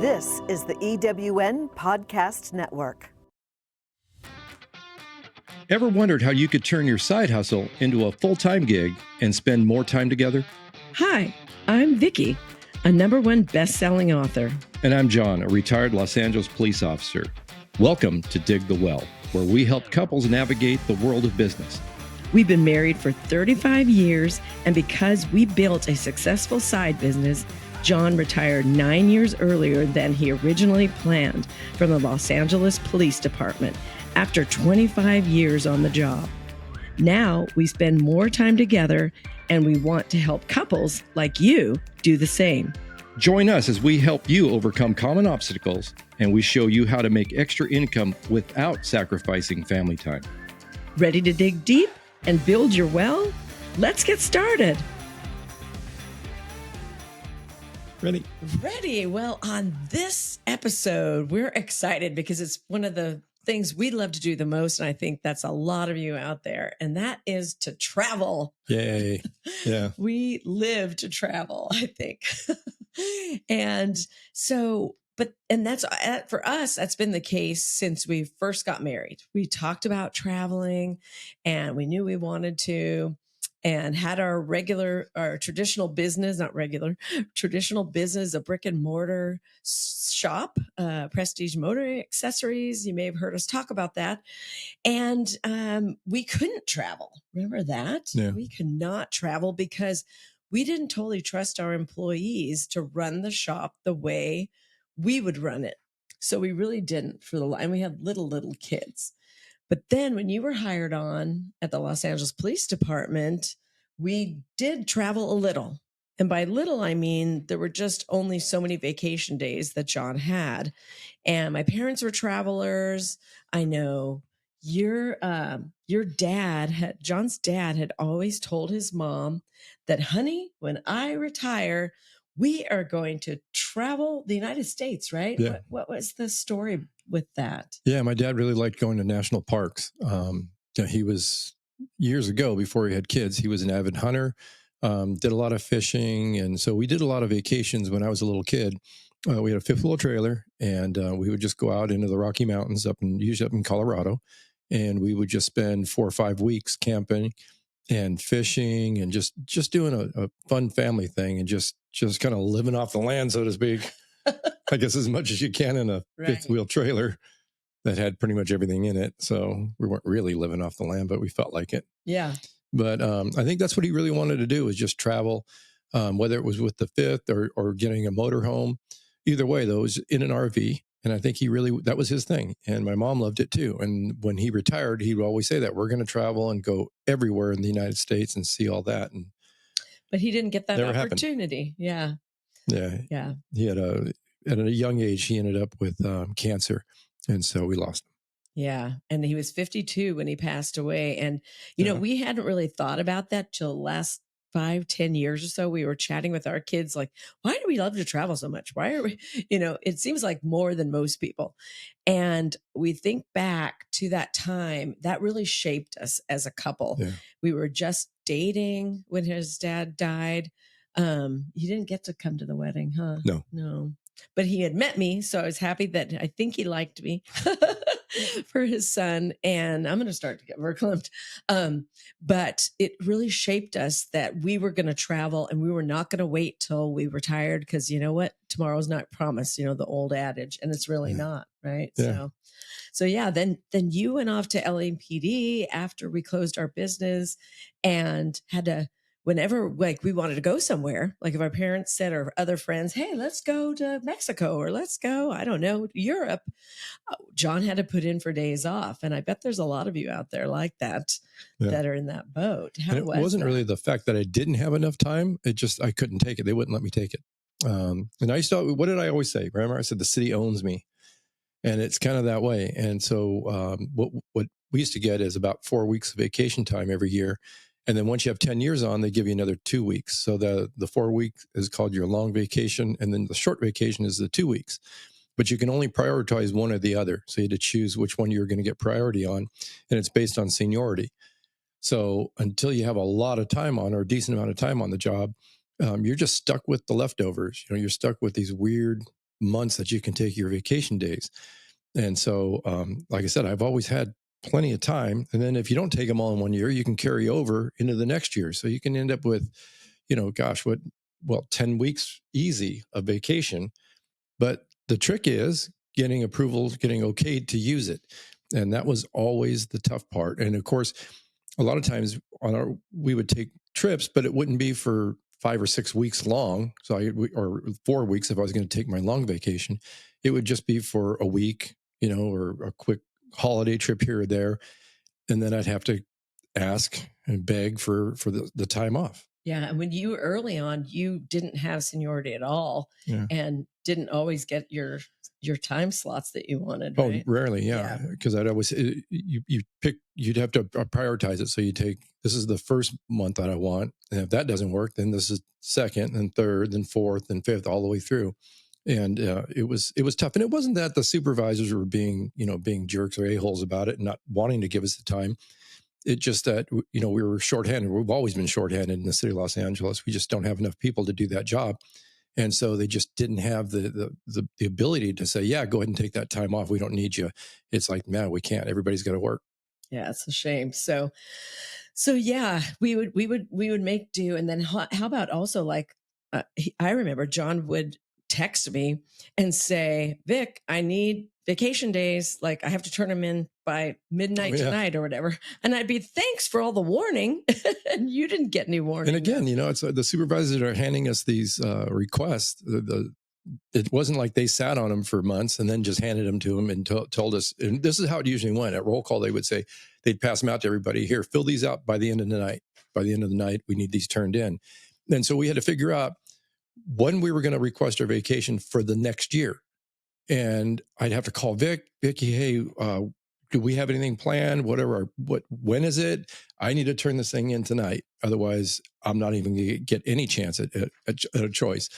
This is the EWN Podcast Network. Ever wondered how you could turn your side hustle into a full-time gig and spend more time together? Hi, I'm Vikki, a #1 best-selling author. And I'm John, a retired Los Angeles police officer. Welcome to Dig the Well, where we help couples navigate the world of business. We've been married for 35 years, and because we built a successful side business, John retired 9 years earlier than he originally planned from the Los Angeles Police Department after 25 years on the job. Now we spend more time together, and we want to help couples like you do the same. Join us as we help you overcome common obstacles, and we show you how to make extra income without sacrificing family time. Ready to dig deep and build your well? Let's get started. Ready. Well, on this episode, we're excited because it's one of the things we love to do the most. And I think that's a lot of you out there. And that is to travel. Yay. Yeah. We live to travel, I think. And that's for us, that's been the case since we first got married. We talked about traveling and we knew we wanted to, and had our traditional business, a brick-and-mortar shop, Prestige Motor Accessories. You may have heard us talk about that. And we couldn't travel. Remember that? Yeah. We could not travel because we didn't totally trust our employees to run the shop the way we would run it. So we really didn't and we had little kids. But then when you were hired on at the Los Angeles Police Department, we did travel a little. And by little, I mean, there were just only so many vacation days that John had. And my parents were travelers. I know John's dad had always told his mom that, honey, when I retire, we are going to travel the United States, right? Yeah. What was the story with that? Yeah, my dad really liked going to national parks. He was, years ago, before he had kids, he was an avid hunter, did a lot of fishing. And so we did a lot of vacations when I was a little kid. We had a fifth wheel trailer, and we would just go out into the Rocky Mountains usually up in Colorado. And we would just spend 4 or 5 weeks camping and fishing and just doing a fun family thing and just kind of living off the land, so to speak. I guess as much as you can in a fifth wheel trailer that had pretty much everything in it. So we weren't really living off the land, but we felt like it. Yeah. But I think that's what he really wanted to do, is just travel, whether it was with the fifth or getting a motorhome. Either way, though, it was in an RV. And I think that was his thing. And my mom loved it too. And when he retired, he would always say that we're going to travel and go everywhere in the United States and see all that. But he didn't get that opportunity. Happened. Yeah. Yeah. He had at a young age, he ended up with cancer. And so we lost him. Yeah. And he was 52 when he passed away. And, you know, we hadn't really thought about that till the last 5-10 years or so. We were chatting with our kids, like, why do we love to travel so much? Why are we, it seems like more than most people. And we think back to that time that really shaped us as a couple. Yeah. We were just dating when his dad died. He didn't get to come to the wedding, huh? No. But he had met me, so I was happy that I think he liked me for his son. And I'm going to start to get verklempt. But it really shaped us that we were going to travel, and we were not going to wait till we retired, because you know what? Tomorrow's not promised, the old adage, and it's really not, right? Yeah. So yeah, then you went off to LAPD after we closed our business, and had to, whenever we wanted to go somewhere, like if our parents said, or other friends, hey, let's go to Mexico, or let's go, I don't know, Europe, John had to put in for days off. And I bet there's a lot of you out there like that, that are in that boat. It wasn't really the fact that I didn't have enough time. I couldn't take it. They wouldn't let me take it. And I used to, what did I always say? Remember, I said, the city owns me. And it's kind of that way. And so what we used to get is about 4 weeks of vacation time every year. And then once you have 10 years on, they give you another 2 weeks. So the 4 week is called your long vacation. And then the short vacation is the 2 weeks. But you can only prioritize one or the other. So you had to choose which one you're going to get priority on. And it's based on seniority. So until you have a lot of time on, or a decent amount of time on the job, you're just stuck with the leftovers. You're stuck with these weird months that you can take your vacation days. And so, like I said, I've always had plenty of time. And then if you don't take them all in 1 year, you can carry over into the next year. So you can end up with, 10 weeks easy of vacation. But the trick is getting approvals, getting okayed to use it. And that was always the tough part. And of course, a lot of times we would take trips, but it wouldn't be for 5 or 6 weeks long. Or 4 weeks if I was going to take my long vacation. It would just be for a week, or a quick holiday trip here or there. And then I'd have to ask and beg for the time off. Yeah. And when you early on, you didn't have seniority at all, Yeah. and didn't always get your time slots that you wanted. Oh, right? rarely. Yeah. Because I'd always, you'd have to prioritize it. So you take, this is the first month that I want. And if that doesn't work, then this is second and third and fourth and fifth, all the way through. And it was tough. And it wasn't that the supervisors were being jerks or a-holes about it and not wanting to give us the time. It just that, we were shorthanded. We've always been shorthanded in the city of Los Angeles. We just don't have enough people to do that job. And so they just didn't have the ability to say, yeah, go ahead and take that time off. We don't need you. It's like, man, we can't. Everybody's got to work. Yeah, it's a shame. So yeah, we would make do. And then how about also I remember John would text me and say, Vic, I need vacation days. Like I have to turn them in by midnight tonight or whatever. And I'd be, thanks for all the warning. And you didn't get any warning. And again, it's the supervisors that are handing us these requests. It wasn't like they sat on them for months and then just handed them to them and told us. And this is how it usually went. At roll call, they would say, they'd pass them out to everybody. Here, fill these out by the end of the night. By the end of the night, we need these turned in. And so we had to figure out when we were going to request our vacation for the next year. And I'd have to call Vikki, hey, do we have anything planned? When is it? I need to turn this thing in tonight. Otherwise, I'm not even going to get any chance at a choice.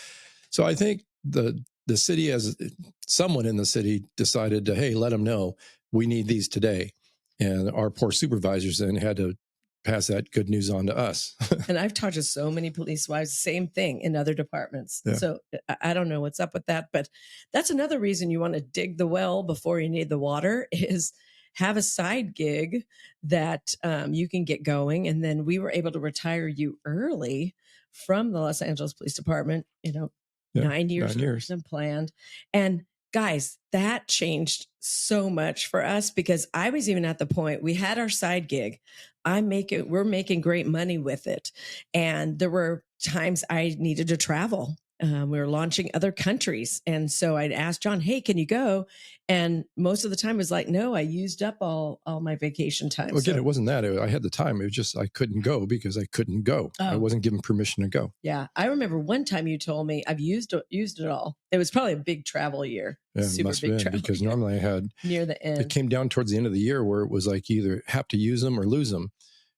So I think the city, as someone in the city decided to, hey, let them know we need these today. And our poor supervisors then had to pass that good news on to us. And I've talked to so many police wives, same thing in other departments. Yeah. So I don't know what's up with that, but that's another reason you want to dig the well before you need the water, is have a side gig that you can get going. And then we were able to retire you early from the Los Angeles Police Department, 9 years than planned. And guys, that changed so much for us, because I was even at the point, we had our side gig. We're making great money with it. And there were times I needed to travel. We were launching other countries. And so I'd ask John, hey, can you go? And most of the time it was like, no, I used up all my vacation time. Well, again, it wasn't that. I had the time. It was just I couldn't go because I couldn't go. Oh. I wasn't given permission to go. Yeah. I remember one time you told me I've used it all. It was probably a big travel year. Yeah, super must big have been, travel because year. normally I had near the end. It came down towards the end of the year where it was like either have to use them or lose them.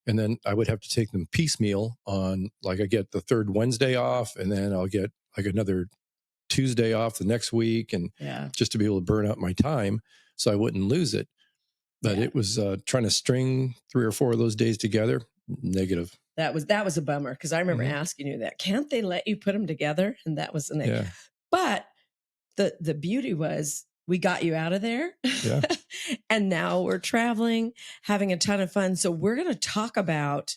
And then I would have to take them piecemeal on, like I get the third Wednesday off, and then I'll get like another Tuesday off the next week, and just to be able to burn out my time so I wouldn't lose it. But it was trying to string 3 or 4 of those days together. Negative. That was a bummer, because I remember asking you that. Can't they let you put them together? And that was the name. Yeah. But the beauty was we got you out of there. Yeah. And now we're traveling, having a ton of fun. So we're going to talk about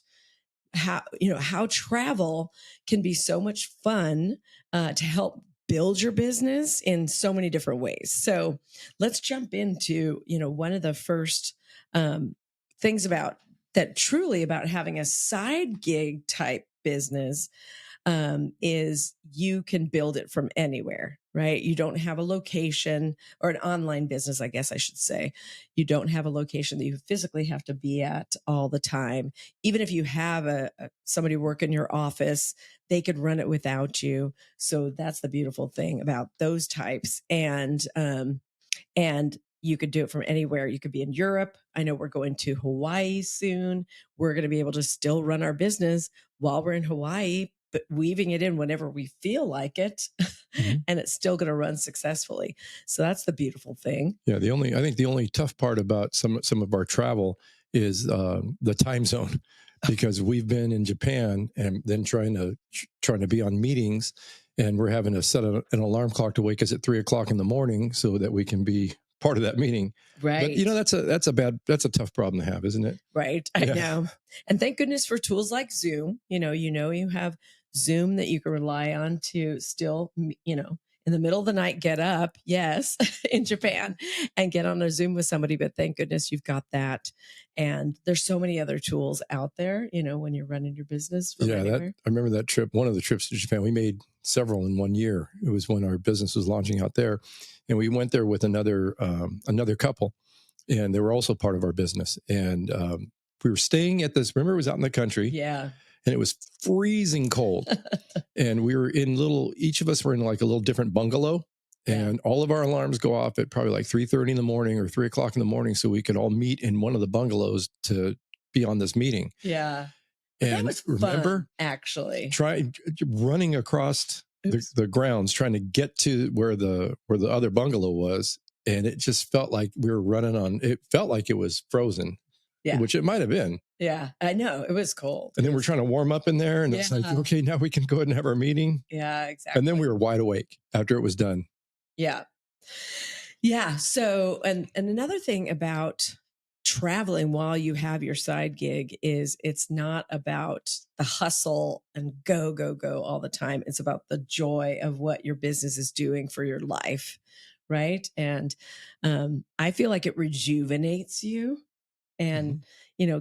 how travel can be so much fun to help build your business in so many different ways. So let's jump into, one of the first things about having a side gig type business is you can build it from anywhere, right? You don't have a location, or an online business, I guess I should say. You don't have a location that you physically have to be at all the time. Even if you have somebody work in your office, they could run it without you. So that's the beautiful thing about those types. And you could do it from anywhere. You could be in Europe. I know we're going to Hawaii soon. We're going to be able to still run our business while we're in Hawaii, but weaving it in whenever we feel like it, and it's still going to run successfully. So that's the beautiful thing. Yeah. I think the only tough part about some of our travel is the time zone, because we've been in Japan and then trying to be on meetings and we're having to set an alarm clock to wake us at 3 o'clock in the morning so that we can be part of that meeting. Right. But that's a tough problem to have, isn't it? Right. I know. And thank goodness for tools like Zoom. You have Zoom that you can rely on to still, in the middle of the night, get up, yes, in Japan, and get on a Zoom with somebody. But thank goodness you've got that. And there's so many other tools out there, when you're running your business from anywhere. I remember that trip, one of the trips to Japan. We made several in 1 year. It was when our business was launching out there. And we went there with another couple, and they were also part of our business. And we were staying at this, remember, it was out in the country. Yeah. And it was freezing cold. And we were each of us were in like a little different bungalow. And all of our alarms go off at probably like 3:30 in the morning or 3 o'clock in the morning, so we could all meet in one of the bungalows to be on this meeting. Yeah. And that was remember, fun, actually, running across the grounds, trying to get to where the other bungalow was. And it just felt like we were it felt like it was frozen. Yeah. Which it might have been. Yeah, I know. It was cold. And then we're trying to warm up in there. And it's like, okay, now we can go ahead and have our meeting. Yeah, exactly. And then we were wide awake after it was done. Yeah. Yeah. So, and another thing about traveling while you have your side gig is it's not about the hustle and go all the time. It's about the joy of what your business is doing for your life. Right. And I feel like it rejuvenates you and,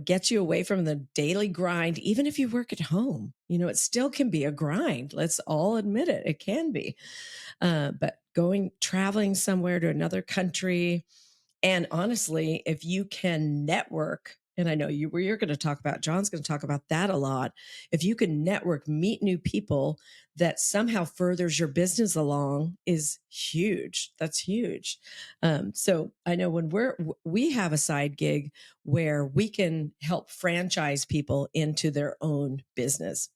gets you away from the daily grind. Even if you work at home, it still can be a grind. Let's all admit it. It can be. But traveling somewhere to another country. And honestly, if you can network, and I know you're going to talk about, John's going to talk about that a lot. If you can network, meet new people that somehow furthers your business along is huge. That's huge. So I know when we have a side gig where we can help franchise people into their own business.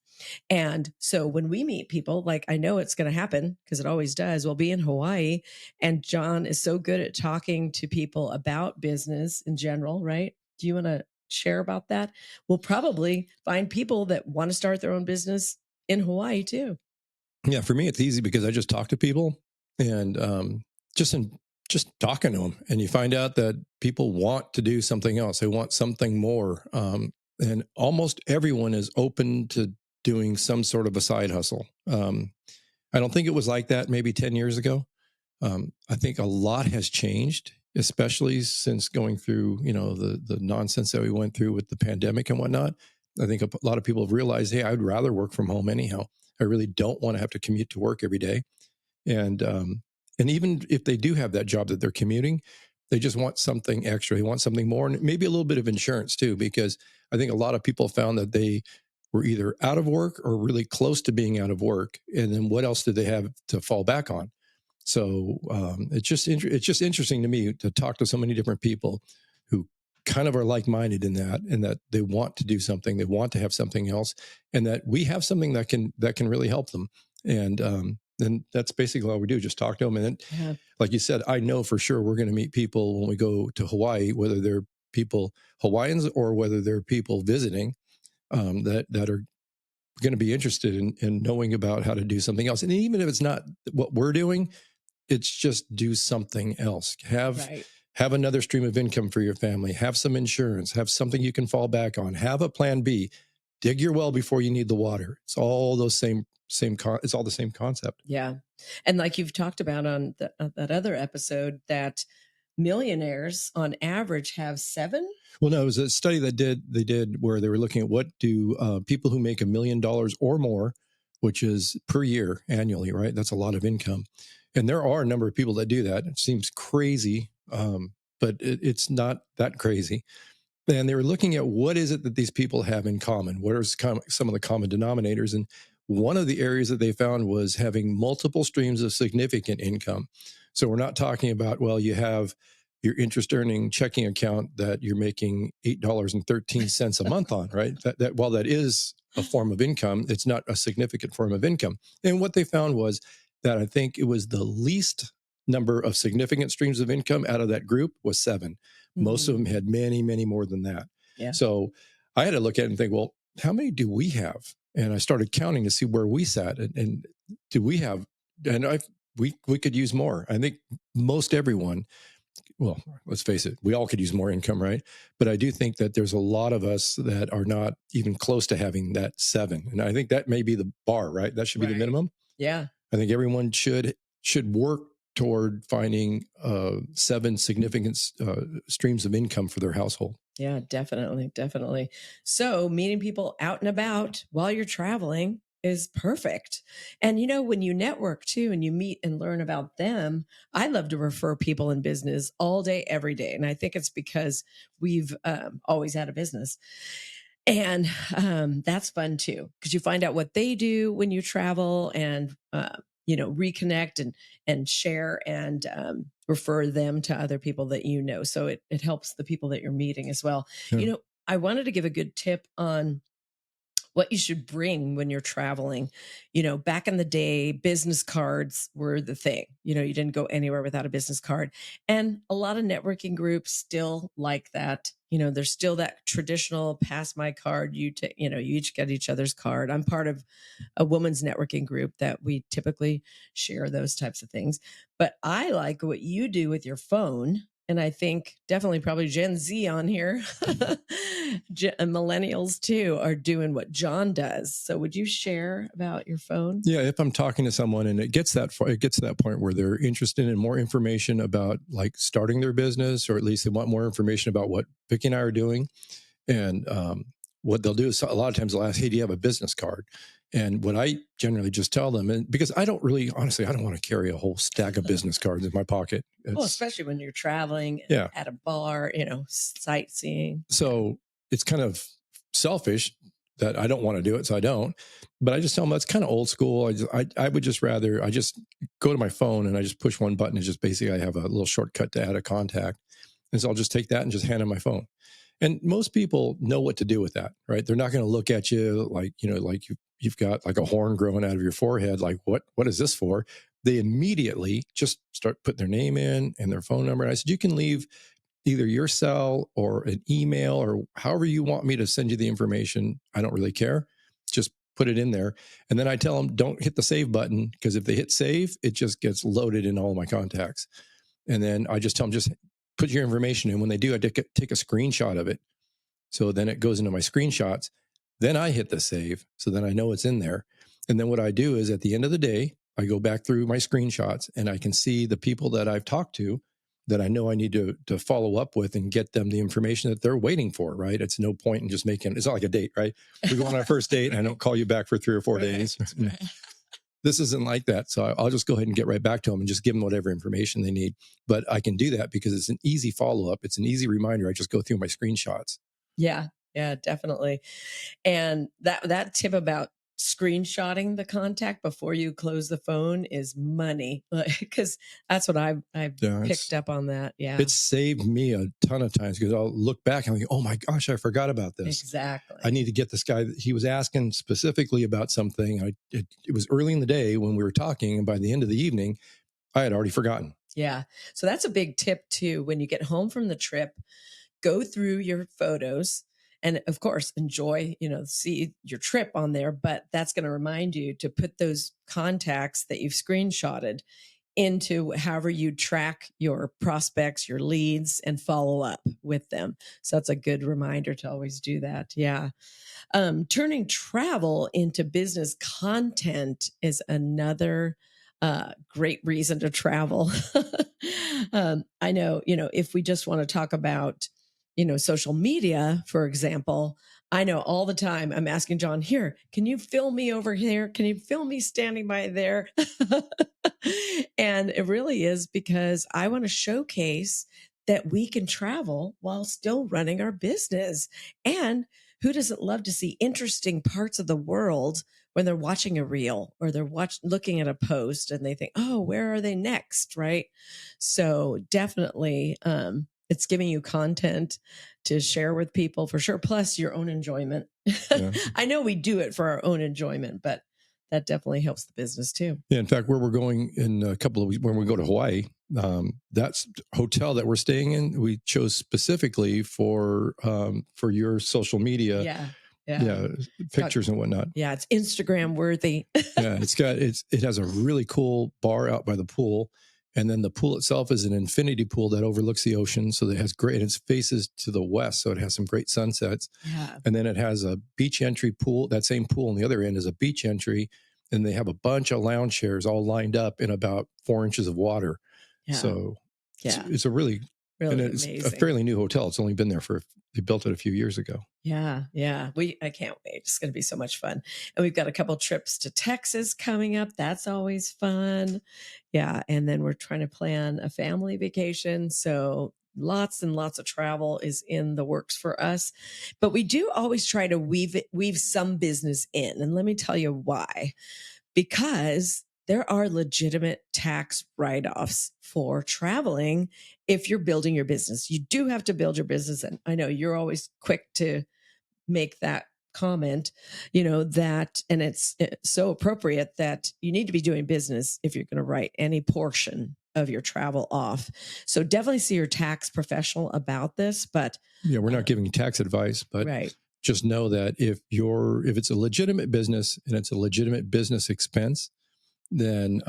And so when we meet people, like I know it's going to happen because it always does. We'll be in Hawaii, and John is so good at talking to people about business in general, right? Do you want to share about that? We'll probably find people that want to start their own business in Hawaii too. Yeah, for me, it's easy because I just talk to people and just talking to them, and you find out that people want to do something else. They want something more. And almost everyone is open to doing some sort of a side hustle. I don't think it was like that maybe 10 years ago. I think a lot has changed, especially since going through, the nonsense that we went through with the pandemic and whatnot. I think a lot of people have realized, hey, I'd rather work from home anyhow. I really don't want to have to commute to work every day. And even if they do have that job that they're commuting, they just want something extra. They want something more, and maybe a little bit of insurance too, because I think a lot of people found that they were either out of work or really close to being out of work. And then what else did they have to fall back on? So it's just interesting to me to talk to so many different people who kind of are like-minded in that, and that they want to do something, they want to have something else, and that we have something that can really help them. And that's basically all we do, just talk to them. And then, like you said, I know for sure we're going to meet people when we go to Hawaii, whether they're people Hawaiians or whether they're people visiting, that are going to be interested in knowing about how to do something else. And even if it's not what we're doing, it's just do something else. Have another stream of income for your family. Have some insurance. Have something you can fall back on. Have a plan B. Dig your well before you need the water. It's all those same. It's all the same concept. Yeah, and like you've talked about on that other episode, that millionaires on average have 7. Well, no, it was a study they did where they were looking at what do people who make $1 million or more, which is per year annually, right? That's a lot of income. And there are a number of people that do that. It seems crazy, but it's not that crazy. And they were looking at what is it that these people have in common? What are some of the common denominators? And one of the areas that they found was having multiple streams of significant income. So we're not talking about, well, you have your interest earning checking account that you're making $8.13 a month on, right? That while that is a form of income, it's not a significant form of income. And what they found was that I think it was the least number of significant streams of income out of that group was 7. Mm-hmm. Most of them had many, many more than that. Yeah. So I had to look at it and think, well, how many do we have? And I started counting to see where we sat, and do we have, and we could use more. I think most everyone, well, let's face it, we all could use more income, right? But I do think that there's a lot of us that are not even close to having that 7. And I think that may be the bar, right? That should be the Right. minimum. Yeah. I think everyone should work toward finding 7 significant streams of income for their household. Yeah, definitely. Definitely. So meeting people out and about while you're traveling is perfect. And, when you network too and you meet and learn about them, I love to refer people in business all day, every day. And I think it's because we've always had a business. And that's fun too, because you find out what they do when you travel and, reconnect and share and refer them to other people that you know. So it helps the people that you're meeting as well. Yeah. I wanted to give a good tip on what you should bring when you're traveling. Back in the day, business cards were the thing. You didn't go anywhere without a business card. And a lot of networking groups still like that. There's still that traditional pass my card. You each get each other's card. I'm part of a women's networking group that we typically share those types of things. But I like what you do with your phone. And I think definitely probably Gen Z on here, and millennials too, are doing what John does. So would you share about your phone? Yeah, if I'm talking to someone and it gets to that point where they're interested in more information about like starting their business, or at least they want more information about what Vikki and I are doing. And what they'll do is a lot of times they'll ask, hey, do you have a business card? And what I generally just tell them, and because I don't want to carry a whole stack of business cards in my pocket. Well, especially when you're traveling at a bar, sightseeing. So it's kind of selfish that I don't want to do it, so I don't. But I just tell them that's kind of old school. I would just rather I just go to my phone and I just push one button. It's just basically I have a little shortcut to add a contact, and so I'll just take that and just hand them my phone. And most people know what to do with that, right? They're not going to look at you like you've got like a horn growing out of your forehead. Like what is this for? They immediately just start putting their name in and their phone number. And I said, you can leave either your cell or an email or however you want me to send you the information. I don't really care. Just put it in there. And then I tell them, don't hit the save button, because if they hit save, it just gets loaded in all my contacts. And then I just tell them, just put your information in. When they do, I take a screenshot of it. So then it goes into my screenshots. Then I hit the save. So then I know it's in there. And then what I do is at the end of the day, I go back through my screenshots and I can see the people that I've talked to that I know I need to follow up with and get them the information that they're waiting for, right? It's no point in just it's not like a date, right? We go on our first date and I don't call you back for 3 or 4 days. Right. This isn't like that. So I'll just go ahead and get right back to them and just give them whatever information they need. But I can do that because it's an easy follow-up. It's an easy reminder. I just go through my screenshots. Yeah, definitely. And that tip about screenshotting the contact before you close the phone is money, because that's what I've picked up on that. Yeah. It's saved me a ton of times because I'll look back and I'm like, oh my gosh, I forgot about this. Exactly. I need to get this guy. He was asking specifically about something. It was early in the day when we were talking, and by the end of the evening, I had already forgotten. Yeah. So that's a big tip too. When you get home from the trip, go through your photos and of course enjoy, see your trip on there, but that's going to remind you to put those contacts that you've screenshotted into however you track your prospects, your leads, and follow up with them. So that's a good reminder to always do that. Yeah. Turning travel into business content is another great reason to travel. I know, if we just want to talk about, social media, for example, I know all the time I'm asking John, here, can you film me over here? Can you film me standing by there? And it really is because I want to showcase that we can travel while still running our business. And who doesn't love to see interesting parts of the world when they're watching a reel or they're looking at a post and they think, oh, where are they next? Right. So definitely, it's giving you content to share with people for sure. Plus your own enjoyment. Yeah. I know we do it for our own enjoyment, but that definitely helps the business too. Yeah. In fact, where we're going in a couple of weeks, when we go to Hawaii, that's hotel that we're staying in, we chose specifically for your social media. Yeah. Yeah, pictures and whatnot. Yeah, it's Instagram worthy. Yeah, it has a really cool bar out by the pool, and then the pool itself is an infinity pool that overlooks the ocean. So it has great, and it faces to the west, so it has some great sunsets. Yeah. And then it has a beach entry pool. That same pool on the other end is a beach entry, and they have a bunch of lounge chairs all lined up in about 4 inches of water. Yeah. So Yeah. it's a really and it's amazing. a fairly new hotel. It's only been there they built it a few years ago. Yeah. Yeah. I can't wait. It's going to be so much fun. And we've got a couple trips to Texas coming up. That's always fun. Yeah. And then we're trying to plan a family vacation. So lots and lots of travel is in the works for us. But we do always try to weave some business in. And let me tell you why. Because there are legitimate tax write-offs for traveling if you're building your business. You do have to build your business. And I know you're always quick to make that comment, that, and it's so appropriate that you need to be doing business if you're going to write any portion of your travel off. So definitely see your tax professional about this. But yeah, we're not giving tax advice, but right. Just know that if it's a legitimate business and it's a legitimate business expense, then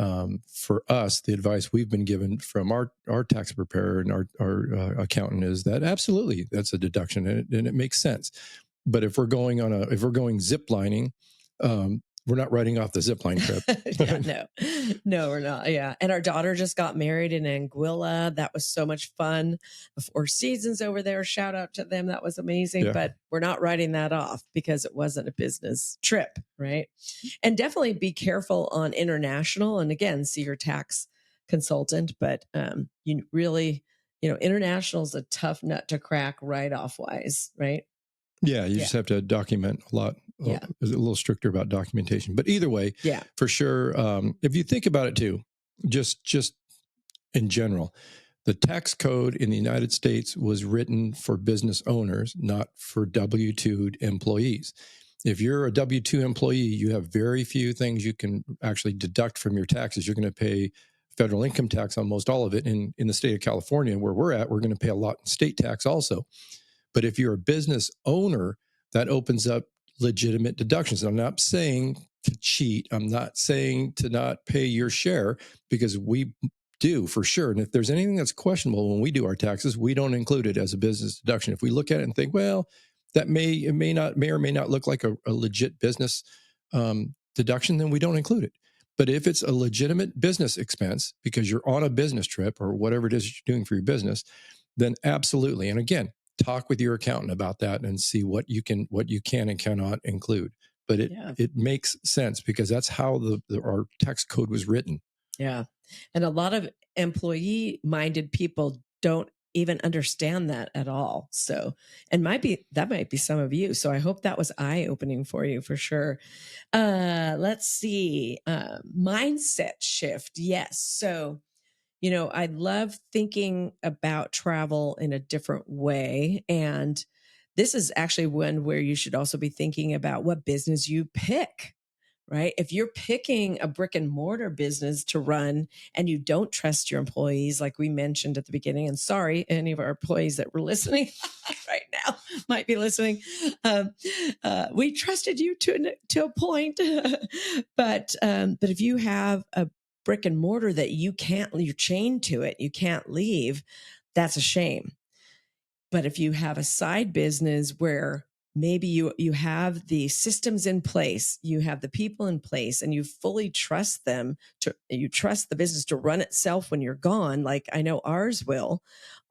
for us, the advice we've been given from our tax preparer and our accountant is that absolutely that's a deduction and it makes sense. But if we're going zip lining, we're not writing off the zip line trip. No, we're not. Yeah. And our daughter just got married in Anguilla. That was so much fun. The Four Seasons over there. Shout out to them. That was amazing. Yeah. But we're not writing that off because it wasn't a business trip. Right. And definitely be careful on international. And again, see your tax consultant. But you really, international is a tough nut to crack write-off wise. Right. Yeah, you just have to document a lot. Yeah. Is a little stricter about documentation, but either way, yeah, for sure. If you think about it too, just in general, the tax code in the United States was written for business owners, not for W-2 employees. If you're a W-2 employee, you have very few things you can actually deduct from your taxes. You're going to pay federal income tax on most all of it. In the state of California, where we're at, we're going to pay a lot in state tax also. But if you're a business owner, that opens up legitimate deductions. I'm not saying to cheat. I'm not saying to not pay your share, because we do for sure. And if there's anything that's questionable when we do our taxes, we don't include it as a business deduction. If we look at it and think, well, that may or may not look like a legit business deduction, then we don't include it. But if it's a legitimate business expense because you're on a business trip or whatever it is you're doing for your business, then absolutely. And again, talk with your accountant about that and see what you can and cannot include. But it makes sense because that's how our tax code was written. Yeah. And a lot of employee-minded people don't even understand that at all. So, and that might be some of you. So I hope that was eye-opening for you for sure. Let's see. Mindset shift. Yes. So, I love thinking about travel in a different way. And this is actually one where you should also be thinking about what business you pick, right? If you're picking a brick and mortar business to run and you don't trust your employees, like we mentioned at the beginning, and sorry, any of our employees that were listening right now might be listening. We trusted you to a point, but if you have a brick and mortar that you're chained to it, you can't leave, that's a shame. But if you have a side business where maybe you have the systems in place, you have the people in place, and you fully trust them you trust the business to run itself when you're gone. Like I know ours will.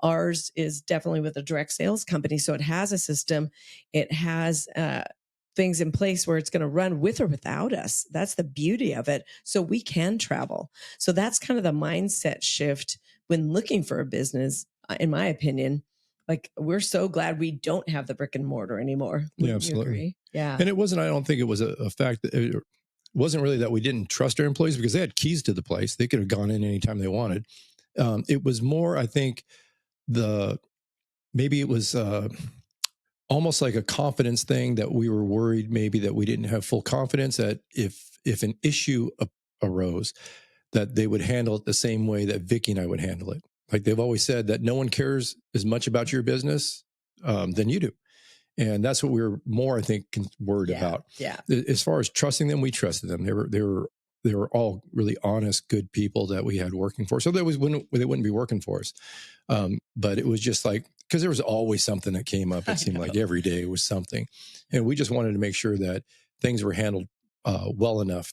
Ours is definitely with a direct sales company. So it has a system. It has things in place where it's going to run with or without us. That's the beauty of it. So we can travel. So that's kind of the mindset shift when looking for a business, in my opinion. Like we're so glad we don't have the brick and mortar anymore. Yeah, absolutely. Yeah. And I don't think it was a fact that it wasn't really that we didn't trust our employees because they had keys to the place. They could have gone in anytime they wanted. It was more, I think, maybe it was almost like a confidence thing that we were worried maybe that we didn't have full confidence that if an issue arose, that they would handle it the same way that Vikki and I would handle it. Like they've always said that no one cares as much about your business than you do. And that's what we were more, I think, worried about. Yeah. As far as trusting them, we trusted them. They were all really honest, good people that we had working for us. So they wouldn't be working for us. But it was just like, because there was always something that came up. It seemed like every day was something. And we just wanted to make sure that things were handled well enough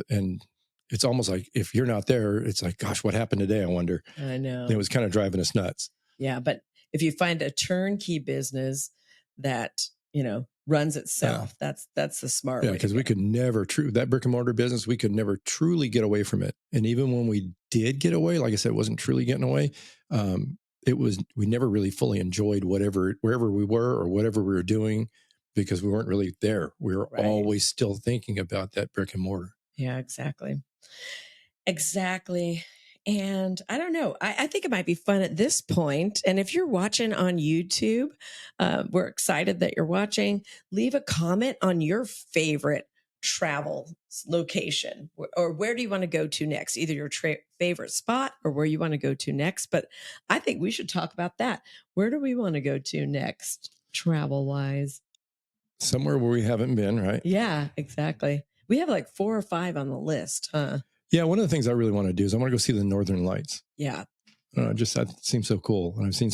and it's almost like if you're not there, it's like, gosh, what happened today? I wonder. I know. It was kind of driving us nuts. Yeah. But if you find a turnkey business that, runs itself, that's the smart way. Yeah, because we could never that brick and mortar business, we could never truly get away from it. And even when we did get away, like I said, it wasn't truly getting away. We never really fully enjoyed wherever we were or whatever we were doing because we weren't really there. We were always still thinking about that brick and mortar. Yeah, exactly. And I don't know, I think it might be fun at this point. And if you're watching on YouTube, we're excited that you're watching. Leave a comment on your favorite travel location or where do you want to go to next, either your favorite spot or where you want to go to next. But I think we should talk about that. Where do we want to go to next, travel wise? Somewhere where we haven't been, right? Yeah, exactly. We have like 4 or 5 on the list, huh? Yeah, one of the things I really want to do is I want to go see the Northern Lights. Yeah. That seems so cool. And I've seen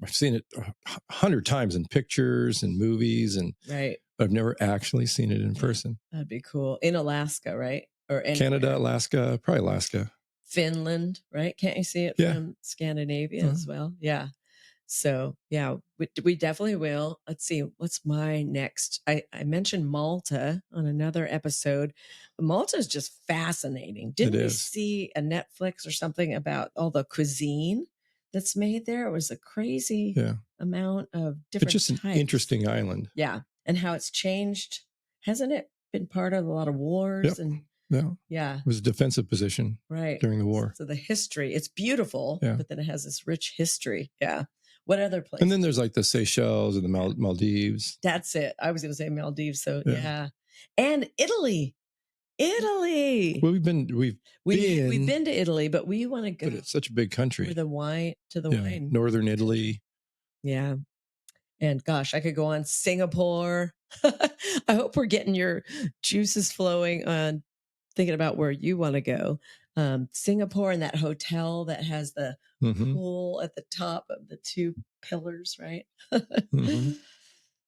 I've seen it 100 times in pictures and movies, and I've never actually seen it in person. That'd be cool. In Alaska, right? Or anywhere. Canada, Alaska, probably Alaska. Finland, right? Can't you see it from Scandinavia as well? Yeah. So yeah, we definitely will. Let's see. What's my next? I mentioned Malta on another episode. Malta is just fascinating. Didn't we see a Netflix or something about all the cuisine that's made there? It was a crazy amount of different It's just an interesting island. Yeah. And how it's changed. Hasn't it been part of a lot of wars? And it was a defensive position during the war. So the history, it's beautiful, but then it has this rich history. Yeah. What other place? And then there's like the Seychelles and the Maldives. That's it. I was going to say Maldives. So yeah. And Italy. Well, we've been to Italy, but we want to go. But it's such a big country. To the wine. Northern Italy. Yeah. And gosh, I could go on Singapore. I hope we're getting your juices flowing on thinking about where you want to go. Singapore and that hotel that has the pool at the top of the 2 pillars, right?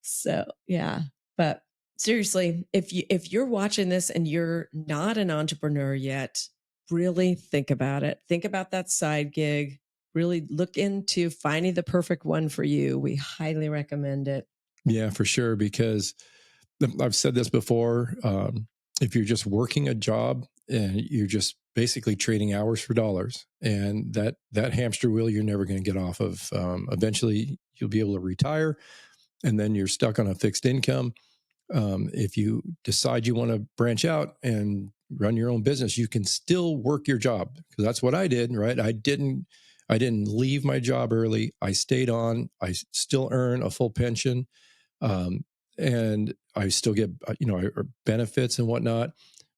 So yeah, but seriously, if you're watching this and you're not an entrepreneur yet, really think about it. Think about that side gig. Really look into finding the perfect one for you. We highly recommend it. Yeah, for sure. Because I've said this before. If you're just working a job and you're just basically trading hours for dollars, and that hamster wheel you're never going to get off of. Eventually, you'll be able to retire, and then you're stuck on a fixed income. If you decide you want to branch out and run your own business, you can still work your job, because that's what I did. Right? I didn't leave my job early. I stayed on. I still earn a full pension. And I still get, benefits and whatnot,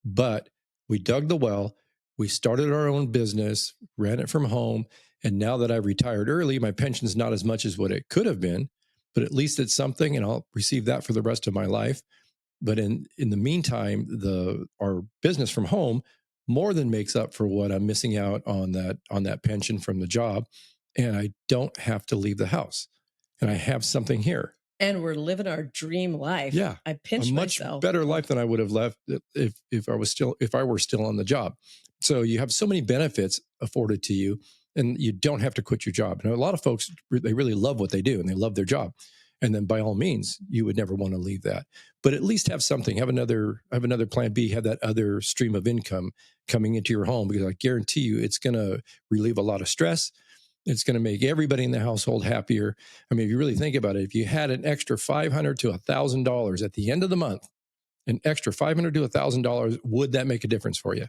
but we dug the well, we started our own business, ran it from home. And now that I've retired early, my pension's not as much as what it could have been, but at least it's something, and I'll receive that for the rest of my life. But in the meantime, our business from home more than makes up for what I'm missing out on that pension from the job. And I don't have to leave the house, and I have something here. And we're living our dream life. Yeah. I pinch myself. A much better life than I would have left if I were still on the job. So you have so many benefits afforded to you, and you don't have to quit your job. And a lot of folks, they really love what they do and they love their job. And then by all means, you would never want to leave that. But at least have something, have another plan B, have that other stream of income coming into your home, because I guarantee you it's going to relieve a lot of stress. It's going to make everybody in the household happier. I mean, if you really think about it, if you had an extra $500 to $1,000 at the end of the month, an extra $500 to $1,000, would that make a difference for you?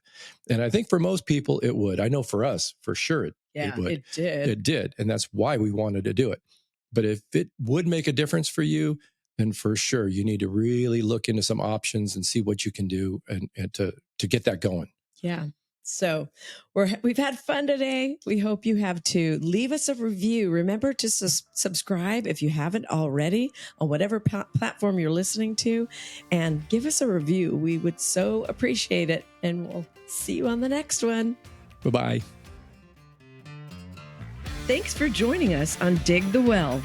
And I think for most people, it would. I know for us, for sure, it would. It did. It did. And that's why we wanted to do it. But if it would make a difference for you, then for sure, you need to really look into some options and see what you can do and to get that going. Yeah. So we've had fun today. We hope you have too. Leave us a review. Remember to subscribe if you haven't already on whatever platform you're listening to, and give us a review. We would so appreciate it. And we'll see you on the next one. Bye-bye. Thanks for joining us on Dig the Well.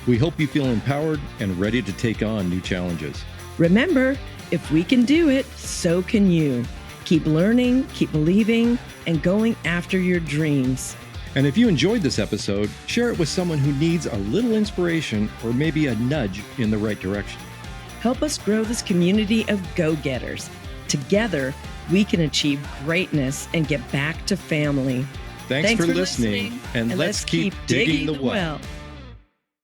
We hope you feel empowered and ready to take on new challenges. Remember, if we can do it, so can you. Keep learning, keep believing, and going after your dreams. And if you enjoyed this episode, share it with someone who needs a little inspiration or maybe a nudge in the right direction. Help us grow this community of go-getters. Together, we can achieve greatness and get back to family. Thanks for listening, and let's keep digging the well.